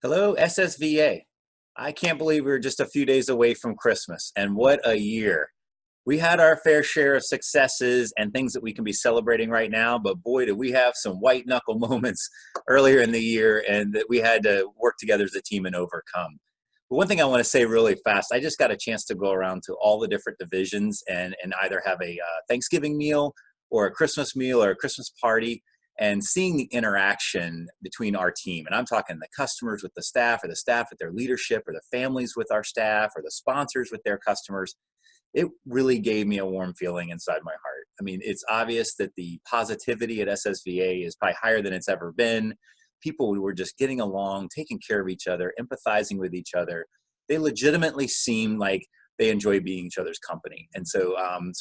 Hello, SSVA. I can't believe we're just a few days away from Christmas, and what a year. We had our fair share of successes and things that we can be celebrating right now, but boy, did we have some white knuckle moments earlier in the year and that we had to work together as a team and overcome. But one thing I want to say really fast, I just got a chance to go around to all the different divisions and either have a Thanksgiving meal or a Christmas meal or a Christmas party and seeing the interaction between our team. And I'm talking the customers with the staff or the staff with their leadership or the families with our staff or the sponsors with their customers. It really gave me a warm feeling inside my heart. I mean, it's obvious that the positivity at SSVA is probably higher than it's ever been. People were just getting along, taking care of each other, empathizing with each other. They legitimately seemed like they enjoy being each other's company. And so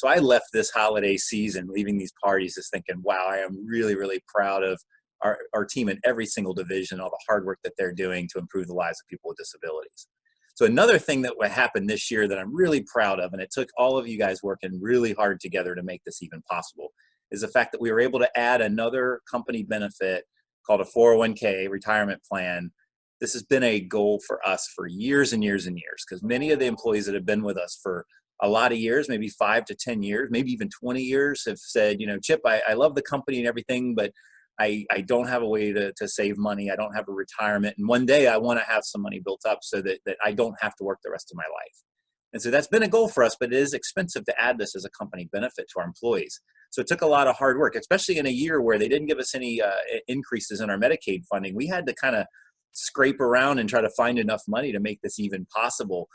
I left this holiday season, leaving these parties, just thinking, wow, I am really, really proud of our team in every single division, all the hard work that they're doing to improve the lives of people with disabilities. So another thing that happened this year that I'm really proud of, and it took all of you guys working really hard together to make this even possible, is the fact that we were able to add another company benefit called a 401k retirement plan. This has been a goal for us for years and years and years, because many of the employees that have been with us for a lot of years, maybe 5 to 10 years, maybe even 20 years, have said, you know, Chip, I love the company and everything, but I don't have a way to save money. I don't have a retirement. And one day I want to have some money built up so that I don't have to work the rest of my life. And so that's been a goal for us, but it is expensive to add this as a company benefit to our employees. So it took a lot of hard work, especially in a year where they didn't give us any increases in our Medicaid funding. We had to kind of scrape around and try to find enough money to make this even possible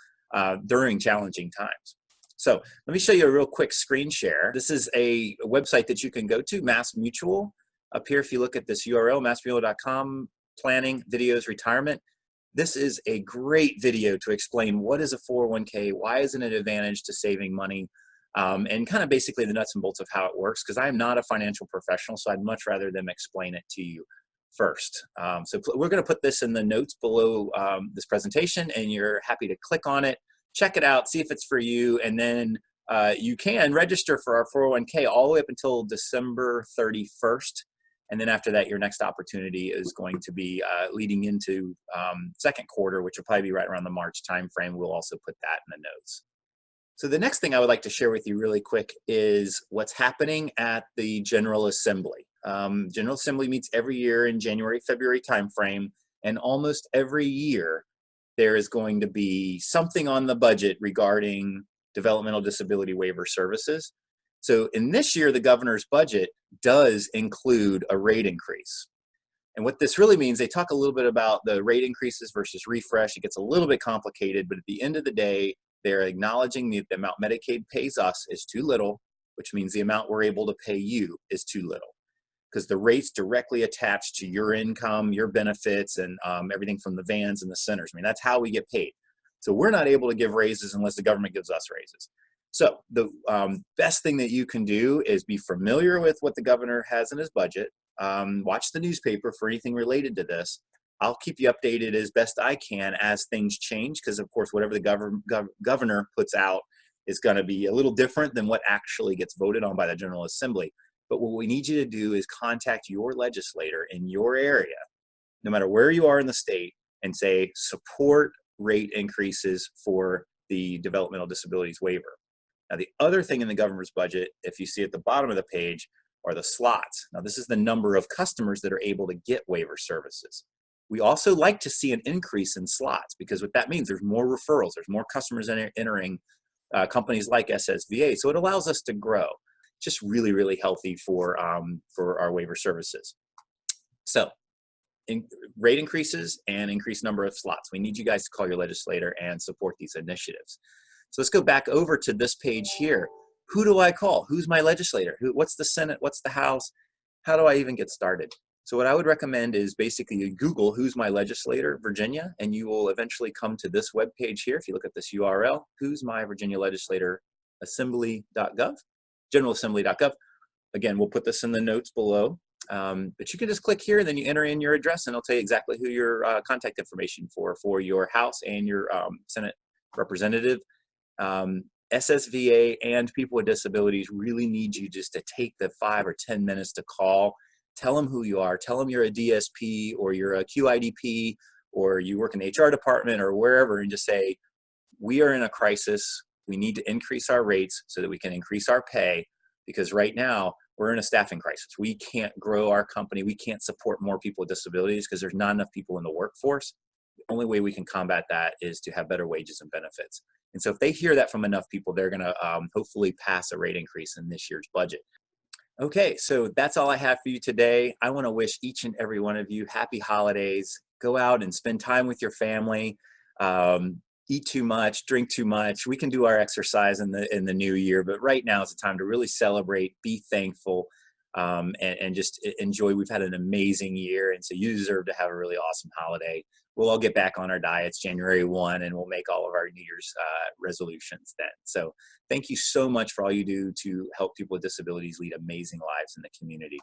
during challenging times. So let me show you a real quick screen share. This is a website that you can go to, Mass Mutual. Up here, if you look at this URL, massmutual.com, planning, videos, retirement. This is a great video to explain what is a 401k, why is it an advantage to saving money, and kind of basically the nuts and bolts of how it works, because I'm not a financial professional, so I'd much rather them explain it to you first. So we're going to put this in the notes below this presentation, and you're happy to click on it, check it out, see if it's for you, and then you can register for our 401k all the way up until December 31st. And then after that, your next opportunity is going to be leading into second quarter, which will probably be right around the March timeframe. We'll also put that in the notes. So the next thing I would like to share with you really quick is what's happening at the General Assembly. General Assembly meets every year in January, February timeframe, and almost every year there is going to be something on the budget regarding developmental disability waiver services. So in this year, the governor's budget does include a rate increase. And what this really means, they talk a little bit about the rate increases versus refresh. It gets a little bit complicated, but at the end of the day, they're acknowledging the amount Medicaid pays us is too little, which means the amount we're able to pay you is too little, because the rate's directly attached to your income, your benefits, and everything from the vans and the centers. I mean, that's how we get paid. So we're not able to give raises unless the government gives us raises. So the best thing that you can do is be familiar with what the governor has in his budget. Watch the newspaper for anything related to this. I'll keep you updated as best I can as things change, because of course whatever the governor puts out is going to be a little different than what actually gets voted on by the General Assembly. But what we need you to do is contact your legislator in your area, no matter where you are in the state, and say support rate increases for the developmental disabilities waiver. Now, the other thing in the governor's budget, if you see at the bottom of the page, are the slots. Now, this is the number of customers that are able to get waiver services. We also like to see an increase in slots, because what that means, there's more referrals, there's more customers entering companies like SSVA, so it allows us to grow. Just really, really healthy for our waiver services. So, rate increases and increased number of slots. We need you guys to call your legislator and support these initiatives. So let's go back over to this page here. Who do I call? Who's my legislator? What's the Senate? What's the House? How do I even get started? So what I would recommend is basically you Google who's my legislator, Virginia, and you will eventually come to this web page here. If you look at this URL, who's my Virginia legislator, assembly.gov, generalassembly.gov. Again, we'll put this in the notes below. But you can just click here and then you enter in your address and it'll tell you exactly who your contact information for your House and your Senate representative. SSVA and people with disabilities really need you just to take the 5 or 10 minutes to call, tell them who you are, tell them you're a DSP or you're a QIDP or you work in the HR department or wherever, and just say, we are in a crisis. We need to increase our rates so that we can increase our pay, because right now we're in a staffing crisis. We can't grow our company. We can't support more people with disabilities because there's not enough people in the workforce. The only way we can combat that is to have better wages and benefits. And so if they hear that from enough people, they're going to hopefully pass a rate increase in this year's budget. Okay, so that's all I have for you today. I want to wish each and every one of you happy holidays. Go out and spend time with your family. Eat too much, drink too much. We can do our exercise in the new year, but right now is the time to really celebrate, be thankful, and just enjoy. We've had an amazing year, and so you deserve to have a really awesome holiday. We'll all get back on our diets January 1, and we'll make all of our New Year's resolutions then. So thank you so much for all you do to help people with disabilities lead amazing lives in the community.